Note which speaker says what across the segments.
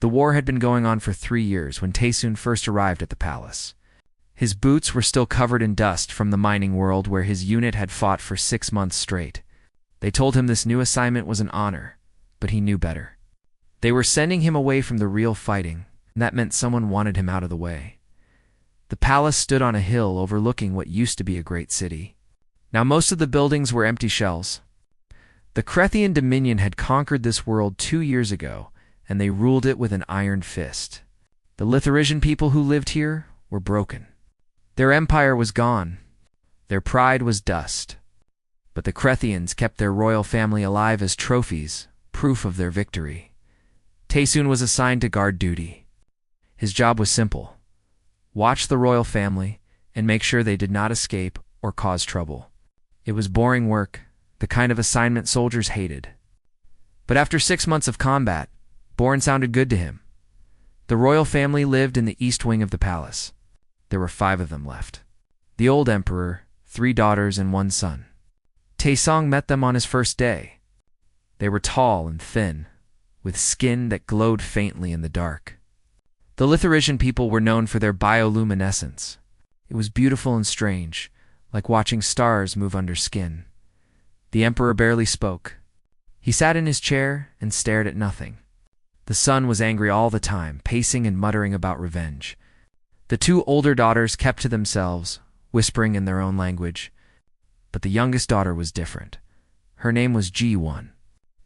Speaker 1: The war had been going on for 3 years when Taesoon first arrived at the palace. His boots were still covered in dust from the mining world where his unit had fought for 6 months straight. They told him this new assignment was an honor, but he knew better. They were sending him away from the real fighting, and that meant someone wanted him out of the way. The palace stood on a hill overlooking what used to be a great city. Now most of the buildings were empty shells. The Krethian Dominion had conquered this world 2 years ago, and they ruled it with an iron fist. The Lithuanian people who lived here were broken. Their empire was gone. Their pride was dust. But the Krethians kept their royal family alive as trophies, proof of their victory. Taesoon was assigned to guard duty. His job was simple: watch the royal family and make sure they did not escape or cause trouble. It was boring work, the kind of assignment soldiers hated. But after 6 months of combat, Bourne sounded good to him. The royal family lived in the east wing of the palace. There were 5 of them left. The old emperor, 3 daughters and 1 son. Taesong met them on his first day. They were tall and thin, with skin that glowed faintly in the dark. The Lithuanian people were known for their bioluminescence. It was beautiful and strange, like watching stars move under skin. The emperor barely spoke. He sat in his chair and stared at nothing. The son was angry all the time, pacing and muttering about revenge. The 2 older daughters kept to themselves, whispering in their own language. But the youngest daughter was different. Her name was Ji-won.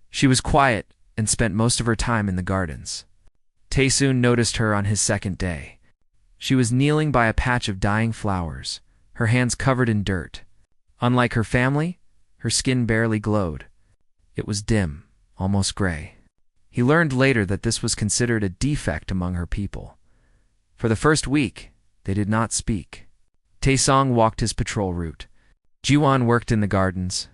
Speaker 1: She was quiet and spent most of her time in the gardens. Taesoon noticed her on his second day. She was kneeling by a patch of dying flowers, her hands covered in dirt. Unlike her family, her skin barely glowed. It was dim, almost gray. He learned later that this was considered a defect among her people. For the first week, they did not speak. Taesong walked his patrol route. Ji-won worked in the gardens.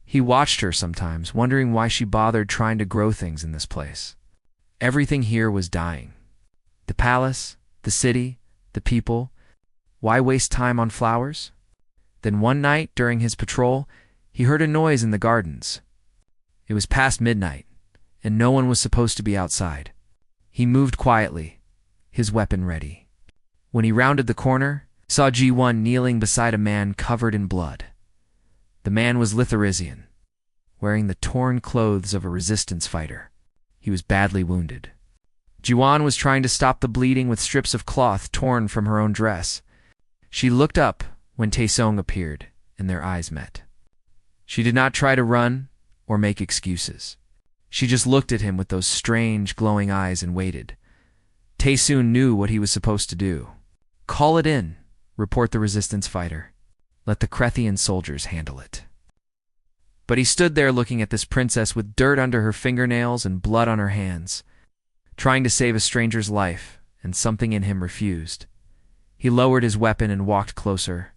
Speaker 1: He watched her sometimes, wondering why she bothered trying to grow things in this place. Everything here was dying. The palace, the city, the people. Why waste time on flowers? Then one night, during his patrol, he heard a noise in the gardens. It was past midnight, and no one was supposed to be outside. He moved quietly, his weapon ready. When he rounded the corner, he saw Ji-won kneeling beside a man covered in blood. The man was Lithuanian, wearing the torn clothes of a resistance fighter. He was badly wounded. Ji-won was trying to stop the bleeding with strips of cloth torn from her own dress. She looked up when Taesong appeared, and their eyes met. She did not try to run or make excuses. She just looked at him with those strange, glowing eyes and waited. Taesoon knew what he was supposed to do. Call it in, report the resistance fighter. Let the Krethian soldiers handle it. But he stood there looking at this princess with dirt under her fingernails and blood on her hands, trying to save a stranger's life, and something in him refused. He lowered his weapon and walked closer.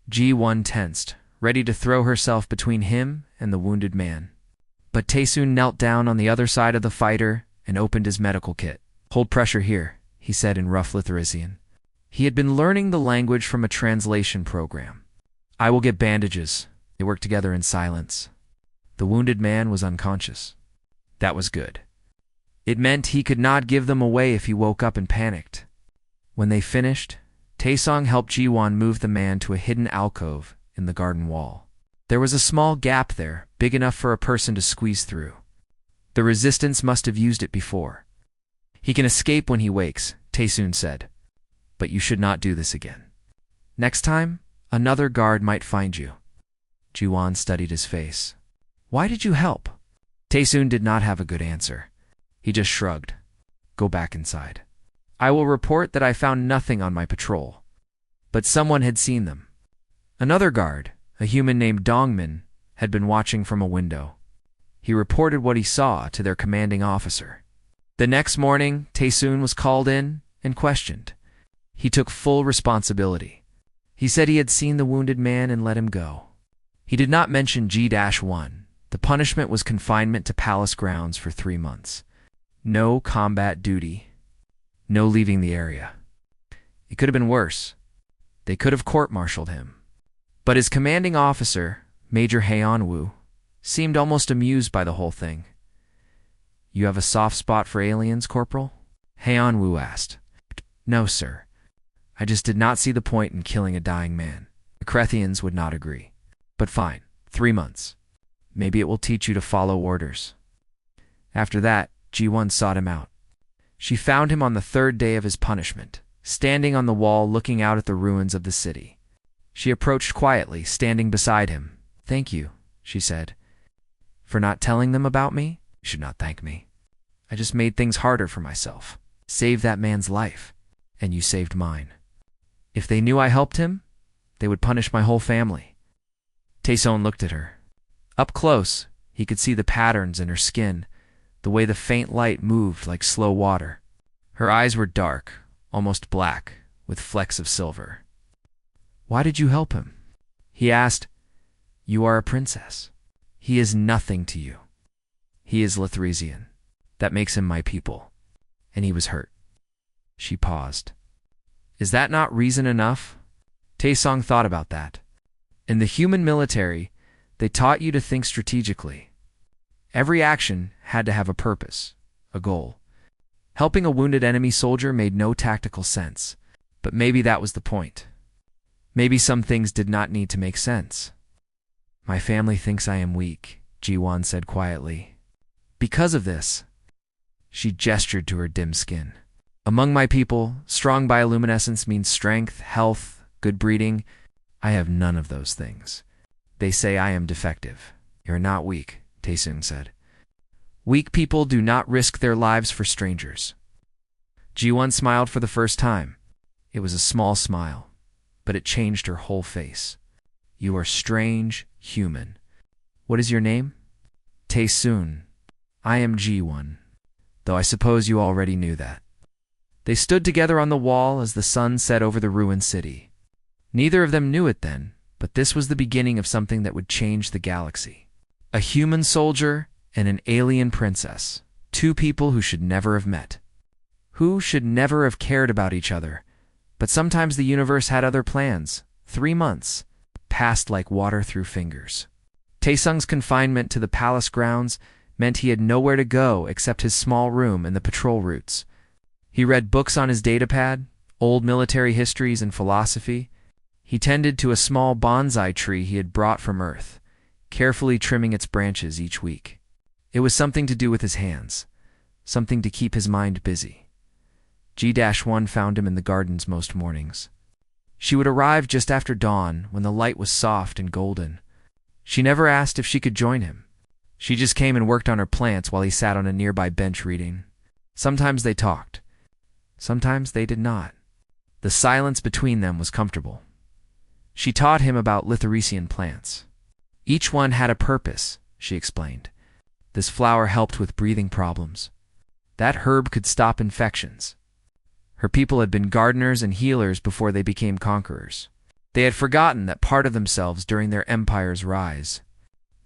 Speaker 1: Ji-won tensed, ready to throw herself between him and the wounded man. But Taesoon knelt down on the other side of the fighter and opened his medical kit. Hold pressure here, he said in rough Lithuanian. He had been learning the language from a translation program. I will get bandages. They worked together in silence. The wounded man was unconscious. That was good. It meant he could not give them away if he woke up and panicked. When they finished, Taesong helped Ji-won move the man to a hidden alcove in the garden wall. There was a small gap there, big enough for a person to squeeze through. The resistance must have used it before. He can escape when he wakes, Taesoon said. But you should not do this again. Next time, another guard might find you. Ji-won studied his face. Why did you help? Taesoon did not have a good answer. He just shrugged. Go back inside. I will report that I found nothing on my patrol. But someone had seen them. Another guard, a human named Dongmin, had been watching from a window. He reported what he saw to their commanding officer. The next morning, Taesoon was called in and questioned. He took full responsibility. He said he had seen the wounded man and let him go. He did not mention G-1. The punishment was confinement to palace grounds for 3 months. No combat duty. No leaving the area. It could have been worse. They could have court-martialed him. But his commanding officer, Major Haeon-woo, seemed almost amused by the whole thing. You have a soft spot for aliens, Corporal? Heian Wu asked. No, sir. I just did not see the point in killing a dying man. The Crethians would not agree. But fine, 3 months. Maybe it will teach you to follow orders. After that, Ji-won sought him out. She found him on the 3rd day of his punishment, standing on the wall looking out at the ruins of the city. She approached quietly, standing beside him. Thank you, she said. For not telling them about me? You should not thank me. I just made things harder for myself. Saved that man's life, and you saved mine. If they knew I helped him, they would punish my whole family. Taeson looked at her. Up close, he could see the patterns in her skin, the way the faint light moved like slow water. Her eyes were dark, almost black, with flecks of silver. Why did you help him? He asked. You are a princess. He is nothing to you. He is Lithresian. That makes him my people. And he was hurt. She paused. Is that not reason enough? Taesong thought about that. In the human military, they taught you to think strategically. Every action had to have a purpose, a goal. Helping a wounded enemy soldier made no tactical sense, but maybe that was the point. Maybe some things did not need to make sense. My family thinks I am weak, Ji-won said quietly. Because of this, she gestured to her dim skin. Among my people, strong bioluminescence means strength, health, good breeding. I have none of those things. They say I am defective. You're not weak, Taesung said. Weak people do not risk their lives for strangers. Ji-won smiled for the first time. It was a small smile, but it changed her whole face. You are strange, human. What is your name? Taesun. I am Ji-won, though I suppose you already knew that. They stood together on the wall as the sun set over the ruined city. Neither of them knew it then, but this was the beginning of something that would change the galaxy. A human soldier and an alien princess, 2 people who should never have met, who should never have cared about each other. But sometimes the universe had other plans. 3 months passed like water through fingers. Taesung's confinement to the palace grounds meant he had nowhere to go except his small room and the patrol routes. He read books on his datapad, old military histories and philosophy. He tended to a small bonsai tree he had brought from Earth, carefully trimming its branches each week. It was something to do with his hands, something to keep his mind busy. G-1 found him in the gardens most mornings. She would arrive just after dawn when the light was soft and golden. She never asked if she could join him. She just came and worked on her plants while he sat on a nearby bench reading. Sometimes they talked. Sometimes they did not. The silence between them was comfortable. She taught him about Lithresian plants. Each one had a purpose, she explained. This flower helped with breathing problems. That herb could stop infections. Her people had been gardeners and healers before they became conquerors. They had forgotten that part of themselves during their empire's rise.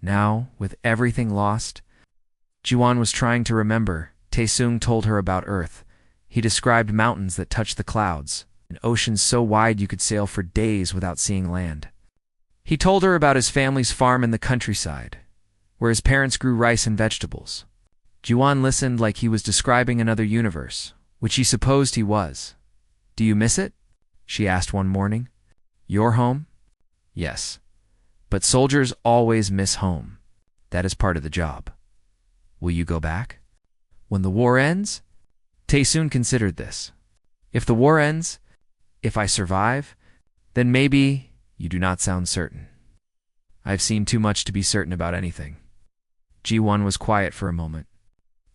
Speaker 1: Now, with everything lost, Ji-won was trying to remember. Taesung told her about Earth. He described mountains that touched the clouds, and oceans so wide you could sail for days without seeing land. He told her about his family's farm in the countryside, where his parents grew rice and vegetables. Ji-won listened like he was describing another universe, which he supposed he was. Do you miss it? She asked one morning. Your home? Yes. But soldiers always miss home. That is part of the job. Will you go back? When the war ends? Taesun considered this. If the war ends, if I survive, then maybe. You do not sound certain. I've seen too much to be certain about anything. Ji-won was quiet for a moment.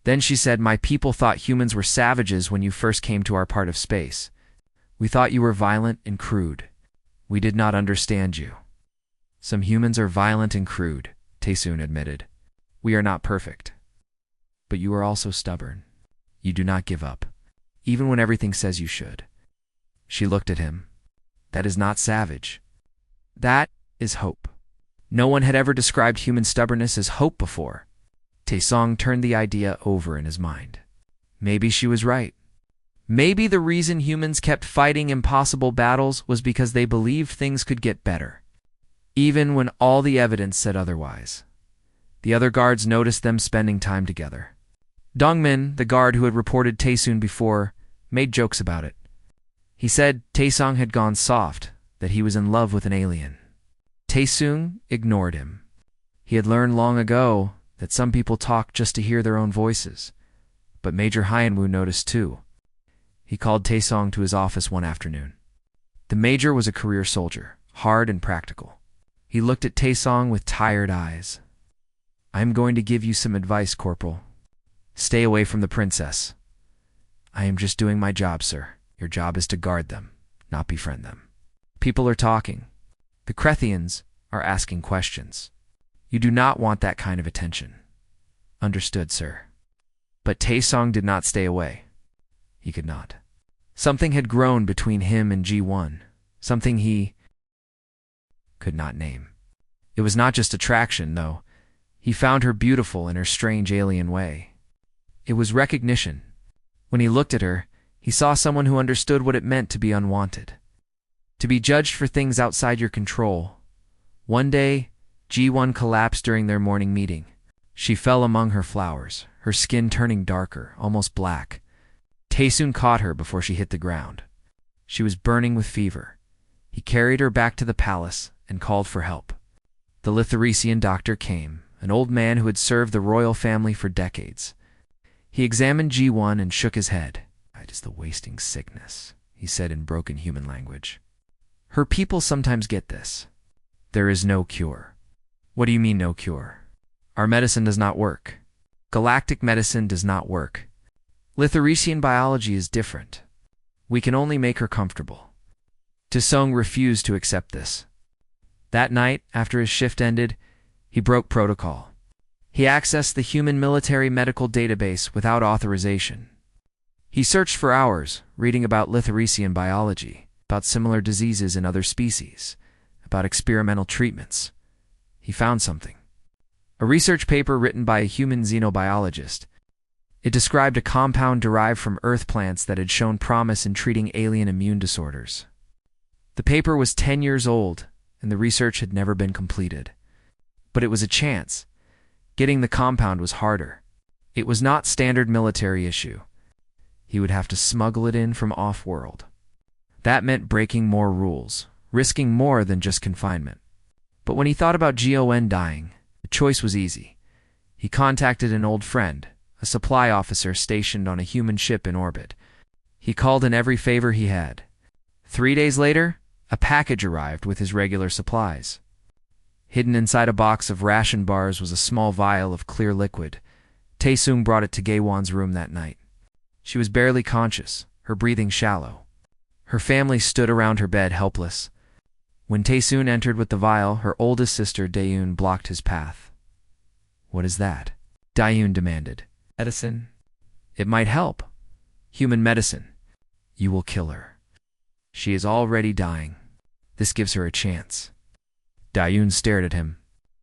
Speaker 1: Then she said, my people thought humans were savages when you first came to our part of space. We thought you were violent and crude. We did not understand you. Some humans are violent and crude, Taesun admitted. We are not perfect. But you are also stubborn. You do not give up, even when everything says you should. She looked at him. That is not savage. That is hope. No one had ever described human stubbornness as hope before. Taesong turned the idea over in his mind. Maybe she was right. Maybe the reason humans kept fighting impossible battles was because they believed things could get better, even when all the evidence said otherwise. The other guards noticed them spending time together. Dongmin, the guard who had reported Taesoon before, made jokes about it. He said Taesong had gone soft, that he was in love with an alien. Taesoon ignored him. He had learned long ago that some people talk just to hear their own voices, but Major Hyenwoo noticed too. He called Taesong to his office one afternoon. The major was a career soldier, hard and practical. He looked at Taesong with tired eyes. "I am going to give you some advice, Corporal. Stay away from the princess." "I am just doing my job, sir. Your job is to guard them, not befriend them." "People are talking. The Krethians are asking questions. You do not want that kind of attention." "Understood, sir." But Taesong did not stay away. He could not. Something had grown between him and G1, something he could not name. It was not just attraction, though. He found her beautiful in her strange alien way. It was recognition. When he looked at her, he saw someone who understood what it meant to be unwanted, to be judged for things outside your control. One day, G1 collapsed during their morning meeting. She fell among her flowers, her skin turning darker, almost black. Taesoon caught her before she hit the ground. She was burning with fever. He carried her back to the palace and called for help. The Litharesian doctor came, an old man who had served the royal family for decades. He examined G1 and shook his head. "It is the wasting sickness," he said in broken human language. "Her people sometimes get this. There is no cure." "What do you mean, no cure?" "Our medicine does not work. Galactic medicine does not work. Litharesian biology is different. We can only make her comfortable." Taesong refused to accept this. That night, after his shift ended, he broke protocol. He accessed the human military medical database without authorization. He searched for hours, reading about Litharesian biology, about similar diseases in other species, about experimental treatments. He found something. A research paper written by a human xenobiologist. It described a compound derived from earth plants that had shown promise in treating alien immune disorders. The paper was 10 years old, and the research had never been completed. But it was a chance. Getting the compound was harder. It was not standard military issue. He would have to smuggle it in from off-world. That meant breaking more rules, risking more than just confinement. But when he thought about Gon dying, the choice was easy. He contacted an old friend, a supply officer stationed on a human ship in orbit. He called in every favor he had. 3 days later, a package arrived with his regular supplies. Hidden inside a box of ration bars was a small vial of clear liquid. Taesung brought it to Gaewon's room that night. She was barely conscious, her breathing shallow. Her family stood around her bed helpless. When Taesoon entered with the vial, her oldest sister Daeun blocked his path. "What is that?" Daeun demanded. "Medicine. It might help. Human medicine. You will kill her. She is already dying. This gives her a chance." Daeun stared at him.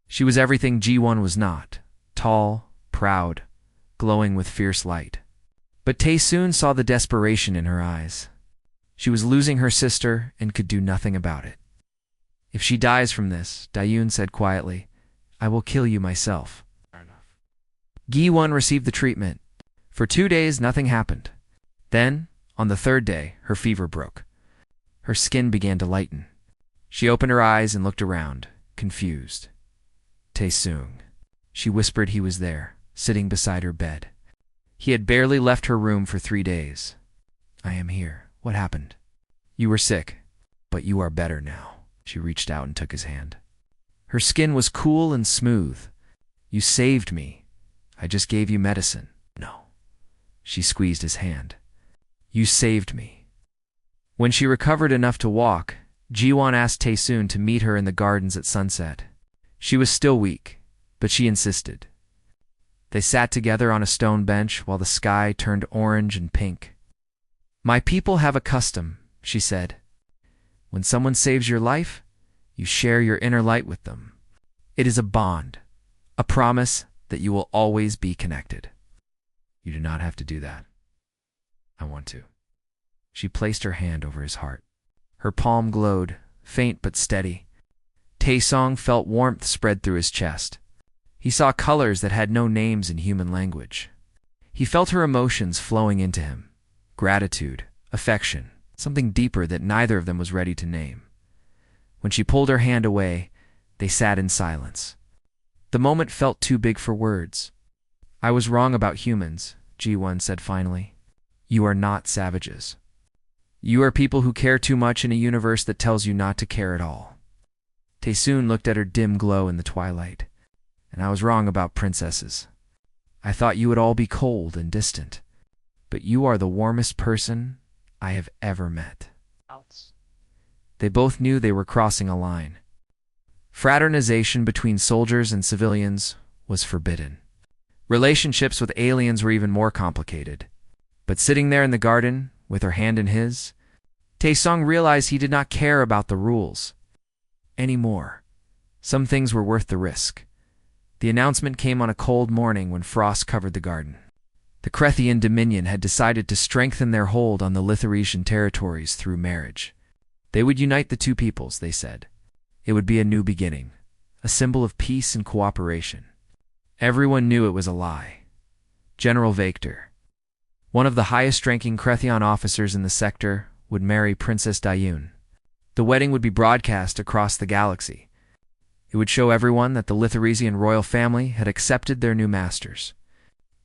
Speaker 1: She was everything G1 was not. Tall, proud, glowing with fierce light. But Taesoon saw the desperation in her eyes. She was losing her sister and could do nothing about it. "If she dies from this," Daeun said quietly, "I will kill you myself." Gi-won received the treatment. For 2 days, nothing happened. Then, on the 3rd day, her fever broke. Her skin began to lighten. She opened her eyes and looked around, confused. Taesung. She whispered he was there, sitting beside her bed. He had barely left her room for 3 days. "I am here. What happened?" "You were sick, but you are better now." She reached out and took his hand. Her skin was cool and smooth. "You saved me. I just gave you medicine." "No." She squeezed his hand. "You saved me." When she recovered enough to walk, Ji-won asked Taesoon to meet her in the gardens at sunset. She was still weak, but she insisted. They sat together on a stone bench while the sky turned orange and pink. "My people have a custom," she said. "When someone saves your life, you share your inner light with them. It is a bond, a promise that you will always be connected. You do not have to do that. I want to." She placed her hand over his heart. Her palm glowed, faint but steady. Taesong felt warmth spread through his chest. He saw colors that had no names in human language. He felt her emotions flowing into him. Gratitude, affection, something deeper that neither of them was ready to name. When she pulled her hand away, they sat in silence. The moment felt too big for words. "I was wrong about humans," G1 said finally. "You are not savages. You are people who care too much in a universe that tells you not to care at all." Taesoon looked at her dim glow in the twilight. "And I was wrong about princesses. I thought you would all be cold and distant. But you are the warmest person I have ever met." They both knew they were crossing a line. Fraternization between soldiers and civilians was forbidden. Relationships with aliens were even more complicated. But sitting there in the garden, with her hand in his, Taesung realized he did not care about the rules anymore. Some things were worth the risk. The announcement came on a cold morning when frost covered the garden. The Krethian Dominion had decided to strengthen their hold on the Lithuanian territories through marriage. They would unite the two peoples, they said. It would be a new beginning, a symbol of peace and cooperation. Everyone knew it was a lie. General Victor, one of the highest-ranking Krethian officers in the sector, would marry Princess Dayun. The wedding would be broadcast across the galaxy. It would show everyone that the Lithuanian royal family had accepted their new masters.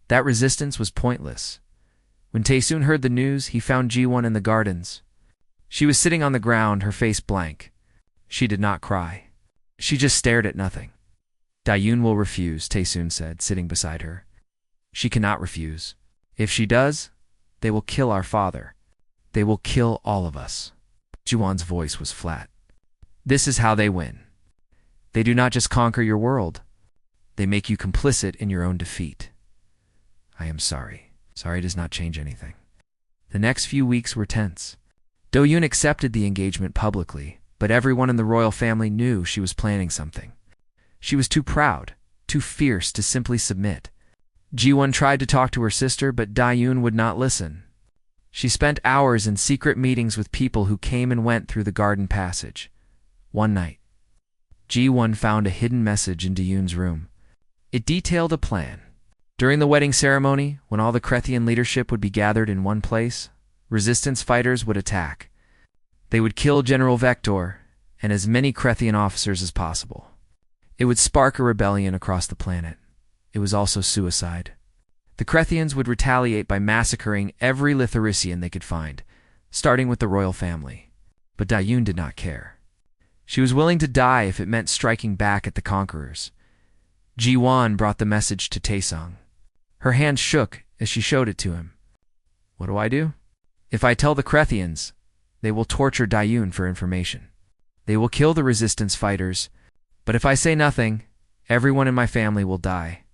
Speaker 1: That resistance was pointless. When Taesoon heard the news, he found G1 in the gardens. She was sitting on the ground, her face blank. She did not cry. She just stared at nothing. "Dayun will refuse," Taesoon said, sitting beside her. "She cannot refuse. If she does, they will kill our father. They will kill all of us." Ji-won's voice was flat. "This is how they win. They do not just conquer your world. They make you complicit in your own defeat." "I am sorry." Sorry does not change anything. The next few weeks were tense. Do-yoon accepted the engagement publicly, but everyone in the royal family knew she was planning something. She was too proud, too fierce to simply submit. Ji-won tried to talk to her sister, but Da-yoon would not listen. She spent hours in secret meetings with people who came and went through the garden passage. One night, Ji-won found a hidden message in Da-yoon's room. It detailed a plan. During the wedding ceremony, when all the Krethian leadership would be gathered in one place, resistance fighters would attack. They would kill General Vector and as many Krethian officers as possible. It would spark a rebellion across the planet. It was also suicide. The Krethians would retaliate by massacring every Lithuanian they could find, starting with the royal family. But Da-yoon did not care. She was willing to die if it meant striking back at the conquerors. Ji-won brought the message to Taesung. Her hand shook as she showed it to him. "What do I do? If I tell the Krethians, they will torture Da-yoon for information. They will kill the resistance fighters, but if I say nothing, everyone in my family will die."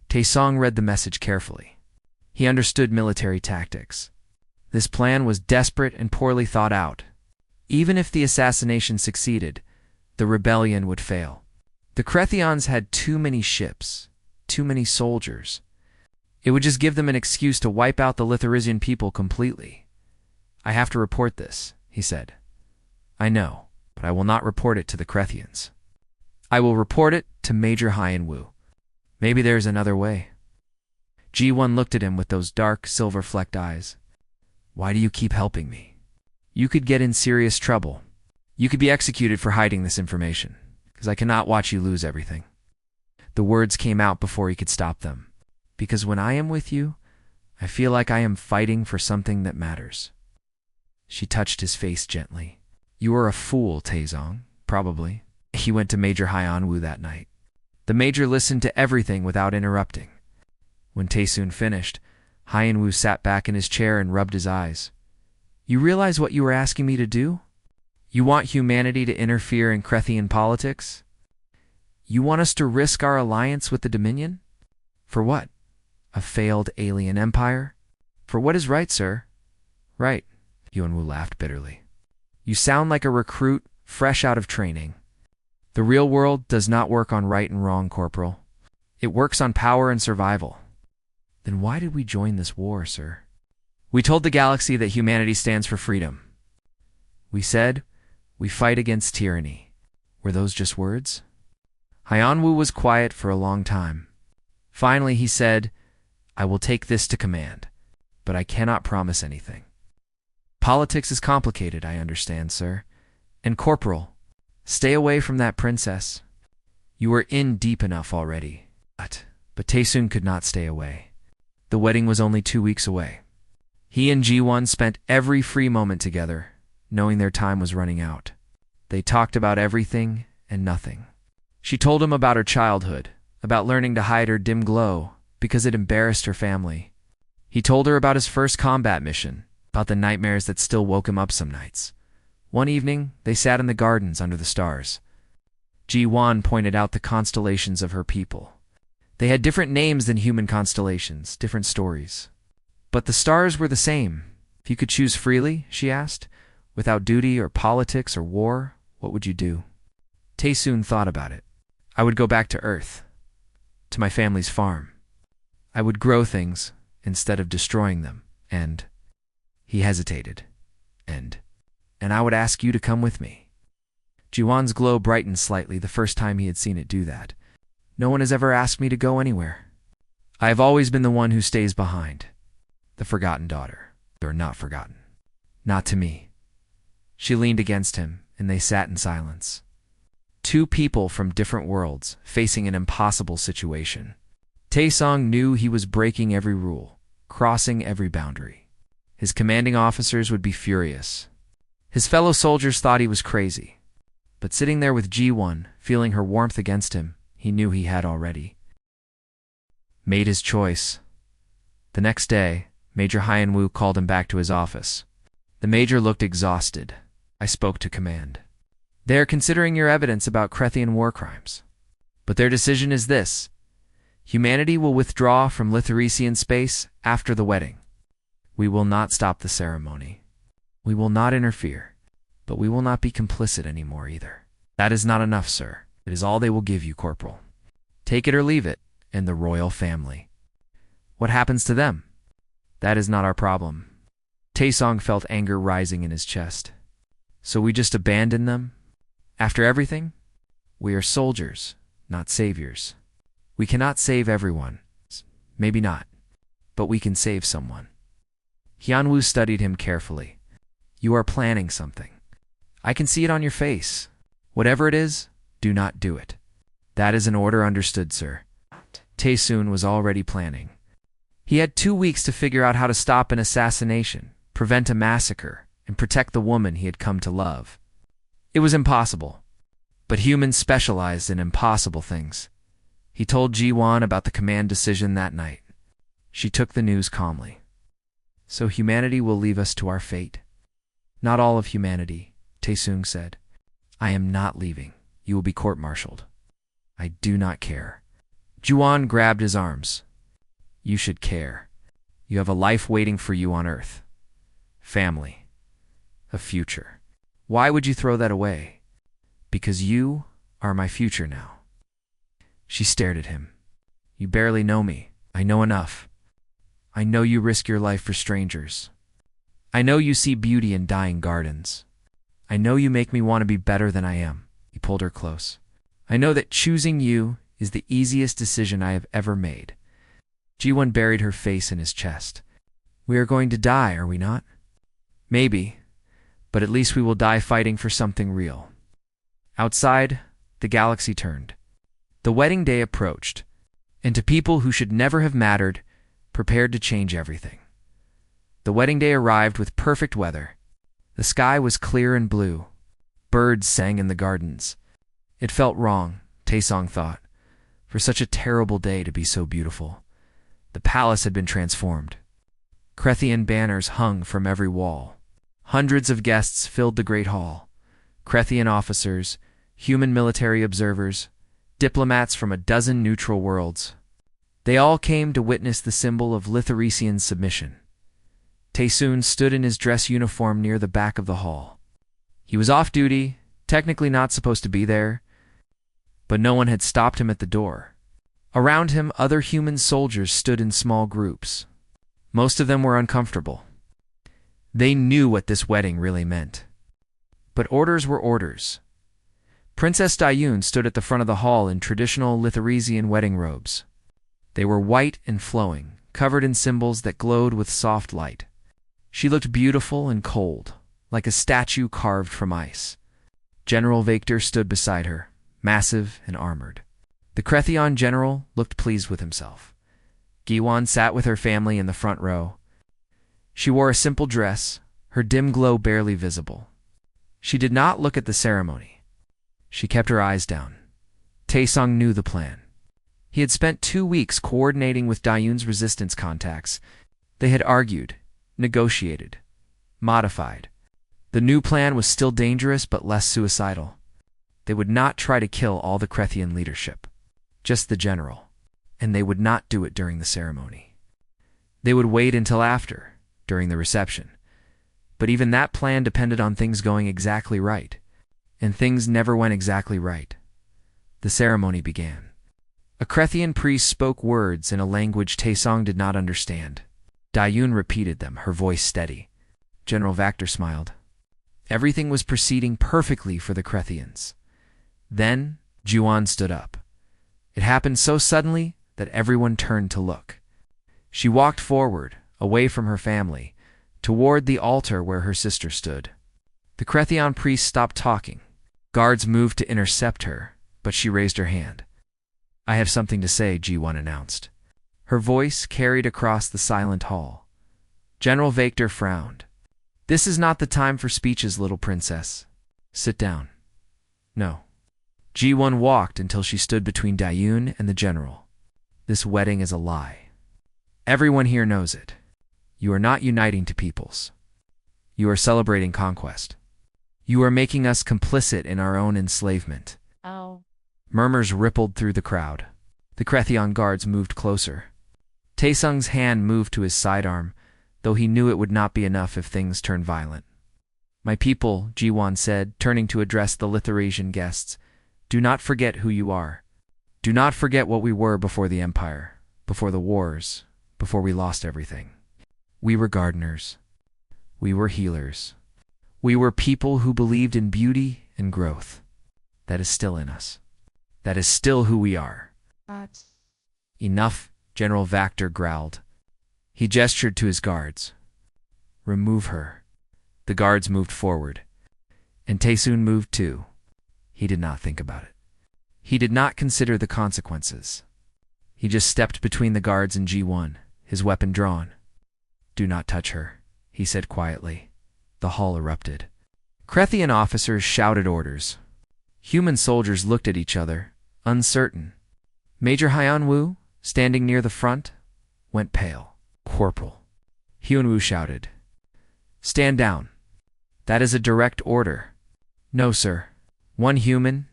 Speaker 1: Taesung read the message carefully. He understood military tactics. This plan was desperate and poorly thought out. Even if the assassination succeeded, the rebellion would fail. The Krethians had too many ships, too many soldiers. It would just give them an excuse to wipe out the Lithuanian people completely. "I have to report this," he said. "I know, but I will not report it to the Krethians. I will report it to Major Hyenwoo. Maybe there's another way." Ji-won looked at him with those dark, silver-flecked eyes. "Why do you keep helping me? You could get in serious trouble. You could be executed for hiding this information, because I cannot watch you lose everything." The words came out before he could stop them. "Because when I am with you, I feel like I am fighting for something that matters." She touched his face gently. "You are a fool, Taesung, probably." He went to Major Hyenwoo that night. The major listened to everything without interrupting. When Taesoon finished, Hyenwoo sat back in his chair and rubbed his eyes. "You realize what you are asking me to do? You want humanity to interfere in Krethian politics? You want us to risk our alliance with the Dominion? For what? A failed alien empire? For what is right, sir?" "Right," Hyenwoo laughed bitterly. "You sound like a recruit fresh out of training. The real world does not work on right and wrong, Corporal. It works on power and survival." "Then why did we join this war, sir?" "We told the galaxy that humanity stands for freedom. We said, we fight against tyranny." Were those just words? Hyenwoo was quiet for a long time. Finally, he said, I will take this to command, but I cannot promise anything. Politics is complicated, I understand, sir. And Corporal, stay away from that princess. You are in deep enough already. But Taesoon could not stay away. The wedding was only 2 weeks away. He and Ji-won spent every free moment together, knowing their time was running out. They talked about everything and nothing. She told him about her childhood, about learning to hide her dim glow because it embarrassed her family. He told her about his first combat mission, about the nightmares that still woke him up some nights. One evening, they sat in the gardens under the stars. Ji-won pointed out the constellations of her people. They had different names than human constellations, different stories. But the stars were the same. If you could choose freely, she asked, without duty or politics or war, what would you do? Taesoon thought about it. I would go back to Earth, to my family's farm. I would grow things instead of destroying them, and he hesitated, and I would ask you to come with me. Ji-won's glow brightened slightly the first time he had seen it do that. No one has ever asked me to go anywhere. I have always been the one who stays behind. The forgotten daughter, or not forgotten. Not to me. She leaned against him, and they sat in silence. Two people from different worlds, facing an impossible situation. Taesong knew he was breaking every rule, crossing every boundary. His commanding officers would be furious. His fellow soldiers thought he was crazy. But sitting there with Ji-won, feeling her warmth against him, he knew he had already made his choice. The next day, Major Hyun-woo called him back to his office. The major looked exhausted. I spoke to command. They are considering your evidence about Krethian war crimes. But their decision is this. Humanity will withdraw from Litharesian space after the wedding. We will not stop the ceremony. We will not interfere. But we will not be complicit anymore either. That is not enough, sir. It is all they will give you, Corporal. Take it or leave it, and the royal family. What happens to them? That is not our problem. Taesong felt anger rising in his chest. So we just abandon them? After everything? We are soldiers, not saviors. We cannot save everyone. Maybe not. But we can save someone. Hyun-woo studied him carefully. You are planning something. I can see it on your face. Whatever it is, do not do it. That is an order, understood, sir. Taesoon was already planning. He had 2 weeks to figure out how to stop an assassination, prevent a massacre, and protect the woman he had come to love. It was impossible. But humans specialized in impossible things. He told Ji-won about the command decision that night. She took the news calmly. So humanity will leave us to our fate? Not all of humanity, Taesoon said. I am not leaving. You will be court-martialed. I do not care. Ji-won grabbed his arms. You should care. You have a life waiting for you on Earth. Family. A future. Why would you throw that away? Because you are my future now. She stared at him. You barely know me. I know enough. I know you risk your life for strangers. I know you see beauty in dying gardens. I know you make me want to be better than I am. He pulled her close. I know that choosing you is the easiest decision I have ever made. Ji-won buried her face in his chest. We are going to die, are we not? Maybe, but at least we will die fighting for something real. Outside, the galaxy turned. The wedding day approached, and to people who should never have mattered, prepared to change everything. The wedding day arrived with perfect weather. The sky was clear and blue. Birds sang in the gardens. It felt wrong, Taesong thought, for such a terrible day to be so beautiful. The palace had been transformed. Krethian banners hung from every wall. Hundreds of guests filled the great hall. Krethian officers, human military observers, diplomats from a dozen neutral worlds. They all came to witness the symbol of Litharesian submission. Taesoon stood in his dress uniform near the back of the hall. He was off duty, technically not supposed to be there, but no one had stopped him at the door. Around him, other human soldiers stood in small groups. Most of them were uncomfortable. They knew what this wedding really meant. But orders were orders. Princess Dayun stood at the front of the hall in traditional Litharesian wedding robes. They were white and flowing, covered in symbols that glowed with soft light. She looked beautiful and cold, like a statue carved from ice. General Victor stood beside her, massive and armored. The Cretheon general looked pleased with himself. Giwan sat with her family in the front row. She wore a simple dress, her dim glow barely visible. She did not look at the ceremony. She kept her eyes down. Taesung knew the plan. He had spent 2 weeks coordinating with Dayun's resistance contacts. They had argued, negotiated, modified. The new plan was still dangerous but less suicidal. They would not try to kill all the Crethean leadership, just the general, and they would not do it during the ceremony. They would wait until after, during the reception. But even that plan depended on things going exactly right, and things never went exactly right. The ceremony began. A Crethean priest spoke words in a language Taesung did not understand. Dayun repeated them, her voice steady. General Vactor smiled. Everything was proceeding perfectly for the Cretheans. Then, Juan stood up. It happened so suddenly that everyone turned to look. She walked forward, away from her family, toward the altar where her sister stood. The Crethean priest stopped talking. Guards moved to intercept her, but she raised her hand. I have something to say, G1 announced. Her voice carried across the silent hall. General Victor frowned. This is not the time for speeches, little princess. Sit down. No. G1 walked until she stood between Dayun and the general. This wedding is a lie. Everyone here knows it. You are not uniting to peoples. You are celebrating conquest. You are making us complicit in our own enslavement.
Speaker 2: Oh.
Speaker 1: Murmurs rippled through the crowd. The Cretheon guards moved closer. Taesung's hand moved to his sidearm, though he knew it would not be enough if things turned violent. My people, Jiwan said, turning to address the Lithuanian guests, do not forget who you are. Do not forget what we were before the Empire, before the wars, before we lost everything. We were gardeners. We were healers. We were people who believed in beauty and growth. That is still in us. That is still who we are. Enough, General Vactor growled. He gestured to his guards. Remove her. The guards moved forward. And Taesun moved too. He did not think about it. He did not consider the consequences. He just stepped between the guards and G1, his weapon drawn. Do not touch her, he said quietly. The hall erupted. Crethean officers shouted orders. Human soldiers looked at each other, uncertain. Major Hyunwoo, standing near the front, went pale. Corporal. Hyunwoo shouted. Stand down. That is a direct order. No, sir. One human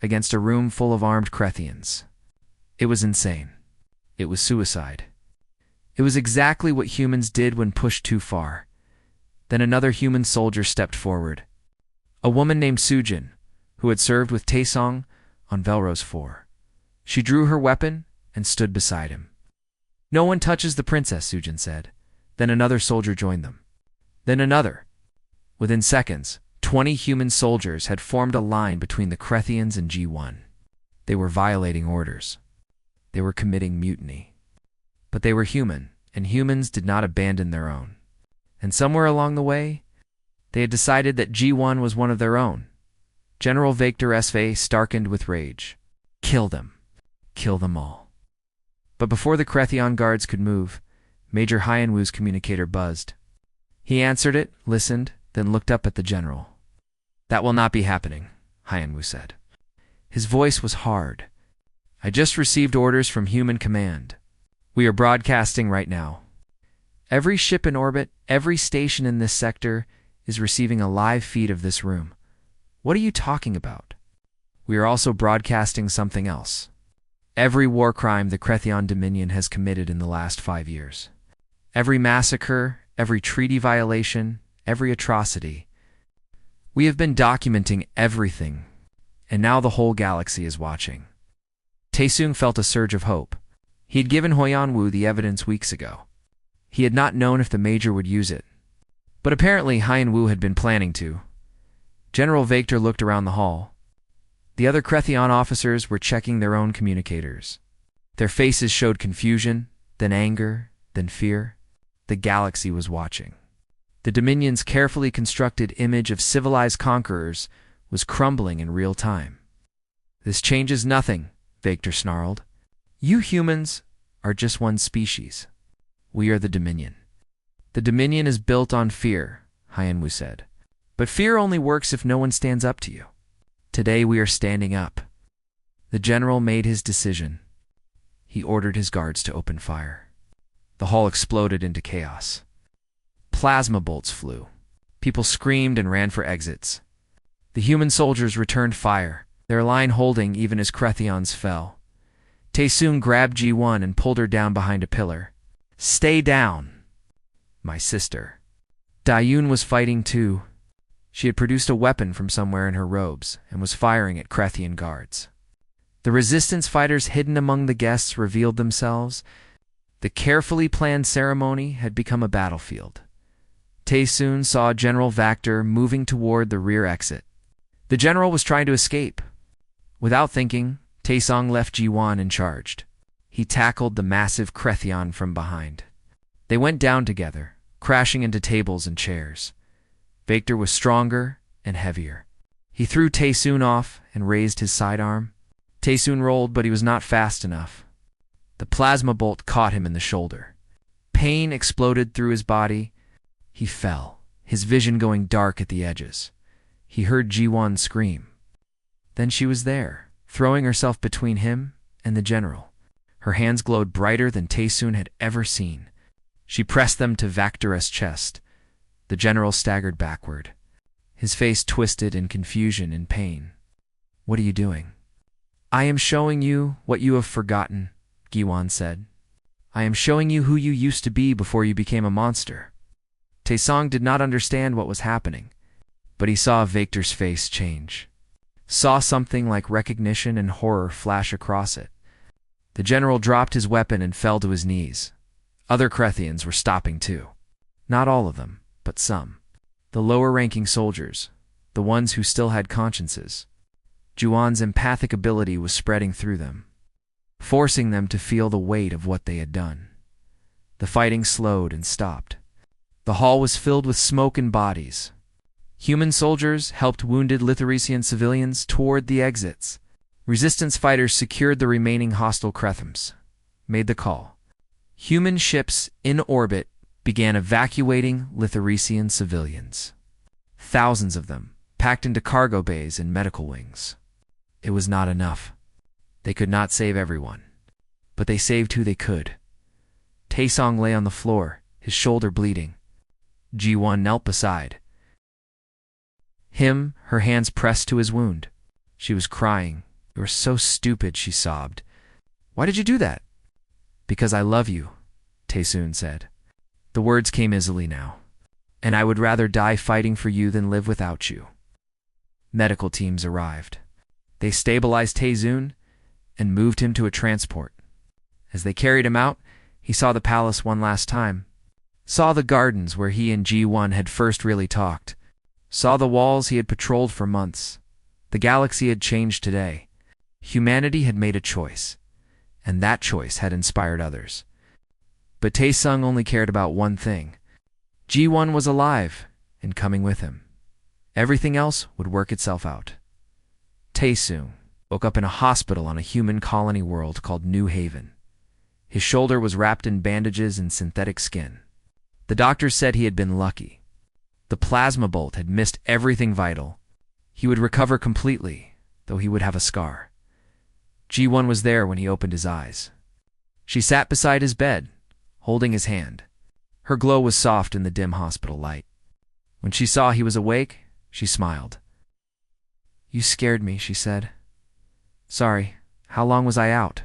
Speaker 1: against a room full of armed Cretheans. It was insane. It was suicide. It was exactly what humans did when pushed too far. Then another human soldier stepped forward. A woman named Sujin, who had served with Taesung on Velros 4. She drew her weapon and stood beside him. No one touches the princess, Sujin said. Then another soldier joined them. Then another. Within seconds, 20 human soldiers had formed a line between the Cretheans and G1. They were violating orders. They were committing mutiny. But they were human, and humans did not abandon their own. And somewhere along the way, they had decided that G1 was one of their own. General Victor's face darkened with rage. Kill them. Kill them all. But before the Cretheon guards could move, Major Hyunwoo's communicator buzzed. He answered it, listened, then looked up at the general. That will not be happening, Hyunwoo said. His voice was hard. I just received orders from Human Command. We are broadcasting right now. Every ship in orbit, every station in this sector is receiving a live feed of this room. What are you talking about? We are also broadcasting something else. Every war crime the Cretheon Dominion has committed in the last 5 years. Every massacre, every treaty violation, every atrocity. We have been documenting everything, and now the whole galaxy is watching. Taesung felt a surge of hope. He had given Hyunwoo the evidence weeks ago. He had not known if the Major would use it. But apparently Hyunwoo had been planning to. General Victor looked around the hall. The other Cretheon officers were checking their own communicators. Their faces showed confusion, then anger, then fear. The galaxy was watching. The Dominion's carefully constructed image of civilized conquerors was crumbling in real time. "This changes nothing," Vector snarled. "You humans are just one species. We are the Dominion." "The Dominion is built on fear," Hyenwu said. "But fear only works if no one stands up to you. Today we are standing up." The general made his decision. He ordered his guards to open fire. The hall exploded into chaos. Plasma bolts flew. People screamed and ran for exits. The human soldiers returned fire, their line holding even as Krethions fell. Taesoon grabbed Ji-won and pulled her down behind a pillar. "Stay down, my sister." Dayun was fighting too. She had produced a weapon from somewhere in her robes and was firing at Krethian guards. The resistance fighters hidden among the guests revealed themselves. The carefully planned ceremony had become a battlefield. Taesoon saw General Vactor moving toward the rear exit. The general was trying to escape. Without thinking, Taesong left Ji-won and charged. He tackled the massive Krethion from behind. They went down together, crashing into tables and chairs. Vector was stronger and heavier. He threw Taesoon off and raised his sidearm. Taesoon rolled, but he was not fast enough. The plasma bolt caught him in the shoulder. Pain exploded through his body. He fell, his vision going dark at the edges. He heard Ji-won scream. Then she was there, throwing herself between him and the general. Her hands glowed brighter than Taesoon had ever seen. She pressed them to Vactor's chest. The general staggered backward, his face twisted in confusion and pain. "What are you doing?" "I am showing you what you have forgotten," Ji-won said. "I am showing you who you used to be before you became a monster." Taesong did not understand what was happening, but he saw Vector's face change. Saw something like recognition and horror flash across it. The general dropped his weapon and fell to his knees. Other Krethians were stopping too. Not all of them, but some. The lower-ranking soldiers, the ones who still had consciences. Ji-won's empathic ability was spreading through them, forcing them to feel the weight of what they had done. The fighting slowed and stopped. The hall was filled with smoke and bodies. Human soldiers helped wounded Litharesian civilians toward the exits. Resistance fighters secured the remaining hostile Krethians, made the call. Human ships in orbit began evacuating Litharesian civilians. Thousands of them, packed into cargo bays and medical wings. It was not enough. They could not save everyone, but they saved who they could. Taesong lay on the floor, his shoulder bleeding. Ji-won knelt beside him, her hands pressed to his wound. She was crying. "You are so stupid," she sobbed. "Why did you do that?" "Because I love you," Taesoon said. The words came easily now. "And I would rather die fighting for you than live without you." Medical teams arrived. They stabilized Taesoon and moved him to a transport. As they carried him out, he saw the palace one last time. Saw the gardens where he and Ji-won had first really talked. Saw the walls he had patrolled for months. The galaxy had changed today. Humanity had made a choice, and that choice had inspired others. But Taesung only cared about one thing. Ji-won was alive and coming with him. Everything else would work itself out. Taesoon woke up in a hospital on a human colony world called New Haven. His shoulder was wrapped in bandages and synthetic skin. The doctors said he had been lucky. The plasma bolt had missed everything vital. He would recover completely, though he would have a scar. Ji-won was there when he opened his eyes. She sat beside his bed, holding his hand. Her glow was soft in the dim hospital light. When she saw he was awake, she smiled. "You scared me," she said. "Sorry. How long was I out?"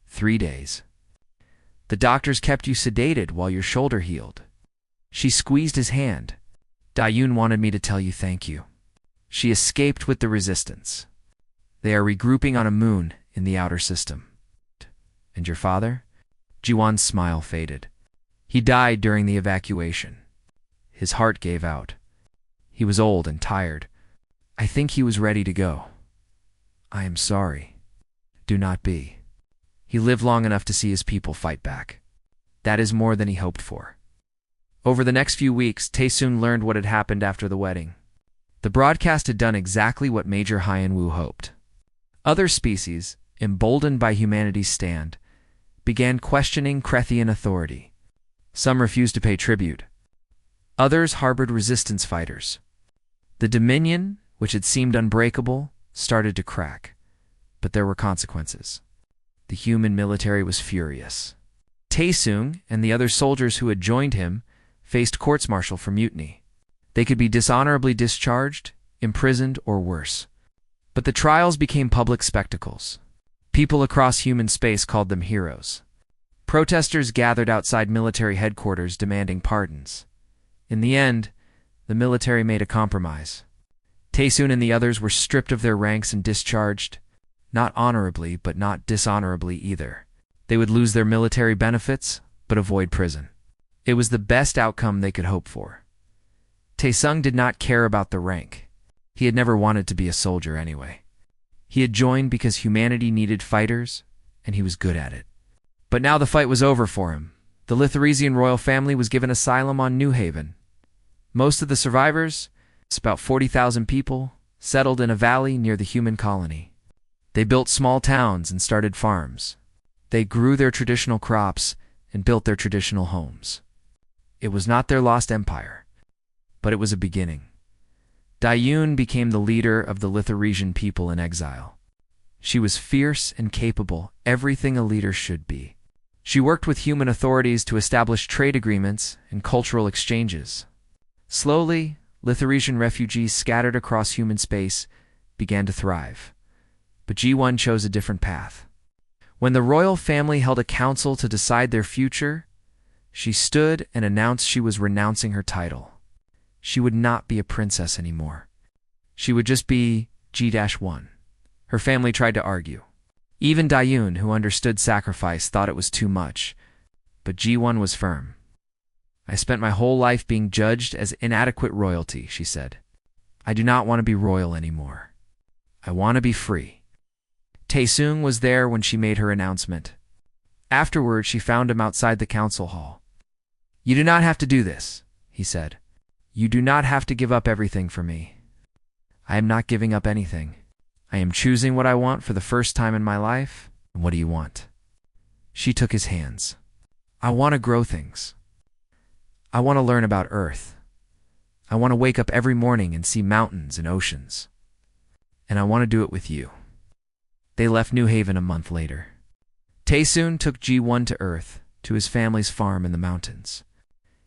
Speaker 1: 3 days. "The doctors kept you sedated while your shoulder healed." She squeezed his hand. "Dayun wanted me to tell you thank you." She escaped with the resistance. They are regrouping on a moon in the outer system. "And your father?" Ji-won's smile faded. "He died during the evacuation. His heart gave out. He was old and tired. I think he was ready to go." "I am sorry." "Do not be. He lived long enough to see his people fight back." That is more than he hoped for. Over the next few weeks, Tae-soon learned what had happened after the wedding. The broadcast had done exactly what Major Hyun-woo hoped. Other species, emboldened by humanity's stand, began questioning Krethian authority. Some refused to pay tribute. Others harbored resistance fighters. The Dominion, which had seemed unbreakable, started to crack. But there were consequences. The human military was furious. Tae-soon and the other soldiers who had joined him faced courts-martial for mutiny. They could be dishonorably discharged, imprisoned, or worse. But the trials became public spectacles. People across human space called them heroes. Protesters gathered outside military headquarters demanding pardons. In the end, the military made a compromise. Tae-soon and the others were stripped of their ranks and discharged, not honorably, but not dishonorably either. They would lose their military benefits, but avoid prison. It was the best outcome they could hope for. Tae-sung did not care about the rank. He had never wanted to be a soldier anyway. He had joined because humanity needed fighters, and he was good at it. But now the fight was over for him. The Lithuanian royal family was given asylum on New Haven. Most of the survivors, about 40,000 people, settled in a valley near the human colony. They built small towns and started farms. They grew their traditional crops and built their traditional homes. It was not their lost empire, but it was a beginning. Dayun became the leader of the Lithuanian people in exile. She was fierce and capable, everything a leader should be. She worked with human authorities to establish trade agreements and cultural exchanges. Slowly, Lithuanian refugees scattered across human space began to thrive. But Ji-won chose a different path. When the royal family held a council to decide their future, she stood and announced she was renouncing her title. She would not be a princess anymore. She would just be G-1. Her family tried to argue. Even Dayun, who understood sacrifice, thought it was too much, but Ji-won was firm. I spent my whole life being judged as inadequate royalty, she said. I do not want to be royal anymore. I want to be free. Tae-soon was there when she made her announcement. Afterward, she found him outside the council hall. You do not have to do this, he said. You do not have to give up everything for me. I am not giving up anything. I am choosing what I want for the first time in my life. And what do you want? She took his hands. I want to grow things. I want to learn about Earth. I want to wake up every morning and see mountains and oceans. And I want to do it with you. They left New Haven a month later. Tae-soon took Ji-won to Earth, to his family's farm in the mountains.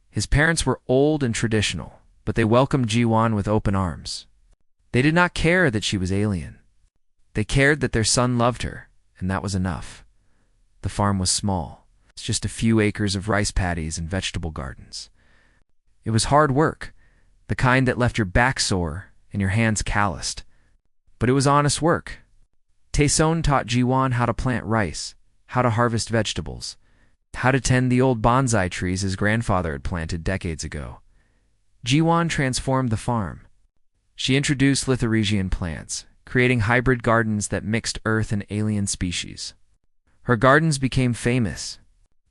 Speaker 1: His parents were old and traditional, but they welcomed Ji-won with open arms. They did not care that she was alien. They cared that their son loved her, and that was enough. The farm was small. It's just a few acres of rice paddies and vegetable gardens. It was hard work, the kind that left your back sore and your hands calloused. But it was honest work. Tae-soon taught Ji-won how to plant rice, how to harvest vegetables, how to tend the old bonsai trees his grandfather had planted decades ago. Ji-won transformed the farm. She introduced Lithuanian plants, creating hybrid gardens that mixed earth and alien species. Her gardens became famous.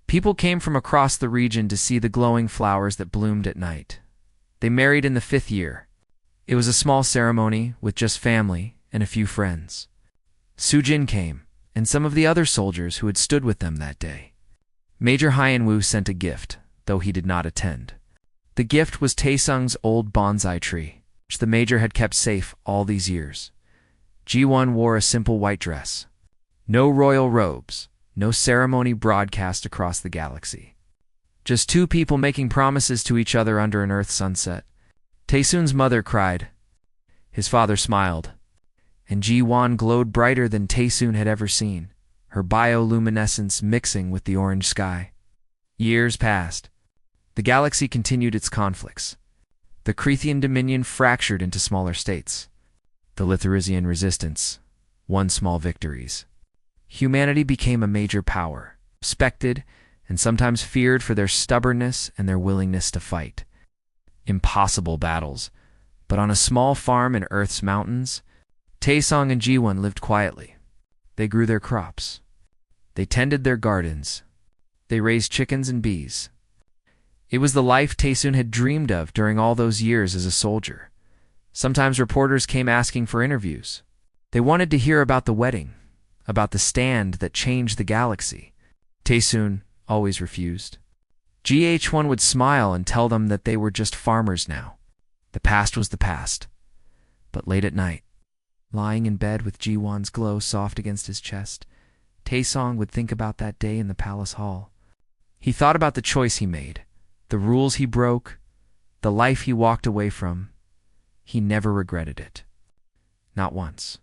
Speaker 1: People came from across the region to see the glowing flowers that bloomed at night. They married in the 5th year. It was a small ceremony with just family and a few friends. Soo-jin came, and some of the other soldiers who had stood with them that day. Major Hyun-woo sent a gift, though he did not attend. The gift was Tae-sung's old bonsai tree, which the major had kept safe all these years. Ji-won wore a simple white dress. No royal robes, no ceremony broadcast across the galaxy. Just two people making promises to each other under an Earth sunset. Tae-soon's mother cried. His father smiled. And Ji-won glowed brighter than Tae-soon had ever seen, her bioluminescence mixing with the orange sky. Years passed. The galaxy continued its conflicts. The Krethian Dominion fractured into smaller states. The Lithuanian resistance won small victories. Humanity became a major power, respected and sometimes feared for their stubbornness and their willingness to fight. Impossible battles, but on a small farm in Earth's mountains, Tae-sung and Ji-won lived quietly. They grew their crops. They tended their gardens. They raised chickens and bees. It was the life Taesoon had dreamed of during all those years as a soldier. Sometimes reporters came asking for interviews. They wanted to hear about the wedding, about the stand that changed the galaxy. Taesoon always refused. GH1 would smile and tell them that they were just farmers now. The past was the past. But late at night, lying in bed with Ji-won's glow soft against his chest, Taesong would think about that day in the palace hall. He thought about the choice he made, the rules he broke, the life he walked away from. He never regretted it. Not once.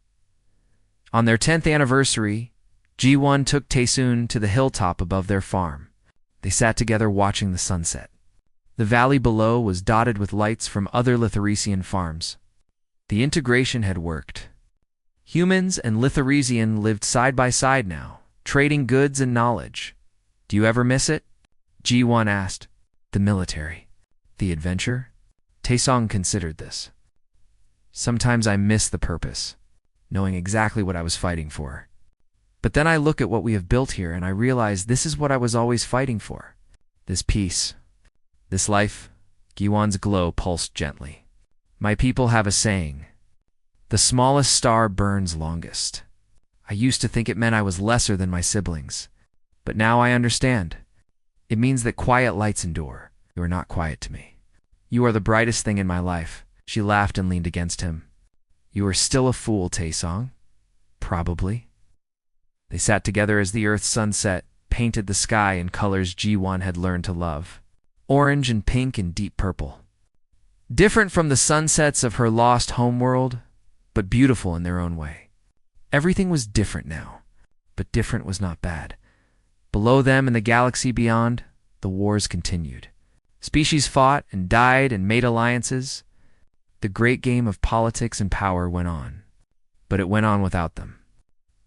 Speaker 1: On their 10th anniversary, Ji-won took Taesoon to the hilltop above their farm. They sat together watching the sunset. The valley below was dotted with lights from other Litharesian farms. The integration had worked. Humans and Litharesian lived side by side now, trading goods and knowledge. Do you ever miss it? Ji-won asked. The military. The adventure? Taesong considered this. Sometimes I miss the purpose, knowing exactly what I was fighting for. But then I look at what we have built here and I realize this is what I was always fighting for. This peace. This life. Gi-won's glow pulsed gently. My people have a saying. The smallest star burns longest. I used to think it meant I was lesser than my siblings. But now I understand. It means that quiet lights endure. You are not quiet to me. You are the brightest thing in my life. She laughed and leaned against him. You are still a fool, Taesong. Probably. They sat together as the Earth's sunset painted the sky in colors Ji-won had learned to love. Orange and pink and deep purple. Different from the sunsets of her lost homeworld, but beautiful in their own way. Everything was different now, but different was not bad. Below them in the galaxy beyond, the wars continued. Species fought and died and made alliances. The great game of politics and power went on, but it went on without them.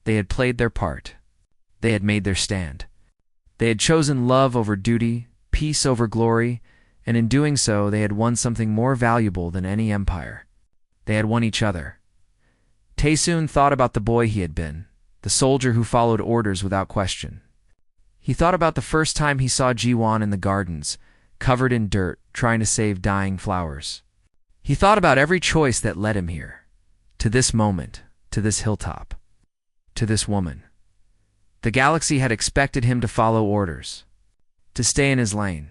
Speaker 1: They had played their part. They had made their stand. They had chosen love over duty, peace over glory, and in doing so they had won something more valuable than any empire. They had won each other. Taesoon thought about the boy he had been, the soldier who followed orders without question. He thought about the first time he saw Ji-won in the gardens, covered in dirt, trying to save dying flowers. He thought about every choice that led him here, to this moment, to this hilltop, to this woman. The galaxy had expected him to follow orders, to stay in his lane,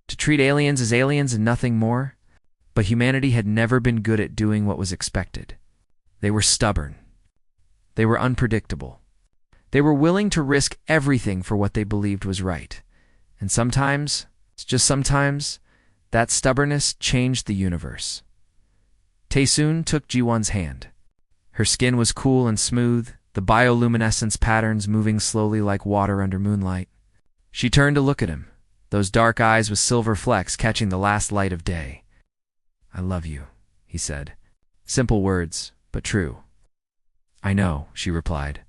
Speaker 1: to treat aliens as aliens and nothing more, but humanity had never been good at doing what was expected. They were stubborn. They were unpredictable. They were willing to risk everything for what they believed was right. And sometimes, just sometimes, that stubbornness changed the universe. Taesoon took Ji-won's hand. Her skin was cool and smooth, the bioluminescence patterns moving slowly like water under moonlight. She turned to look at him, those dark eyes with silver flecks catching the last light of day. I love you, he said. Simple words, but true. I know, she replied.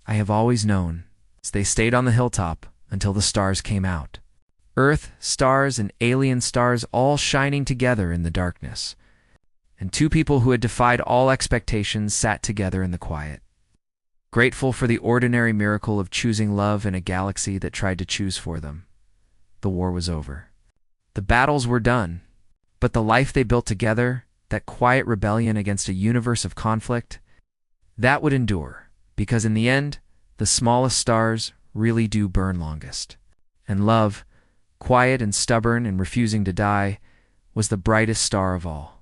Speaker 1: I have always known. So they stayed on the hilltop until the stars came out. Earth, stars, and alien stars all shining together in the darkness. And two people who had defied all expectations sat together in the quiet. Grateful for the ordinary miracle of choosing love in a galaxy that tried to choose for them. The war was over. The battles were done. But the life they built together, that quiet rebellion against a universe of conflict, that would endure, because in the end, the smallest stars really do burn longest. And love, quiet and stubborn and refusing to die, was the brightest star of all.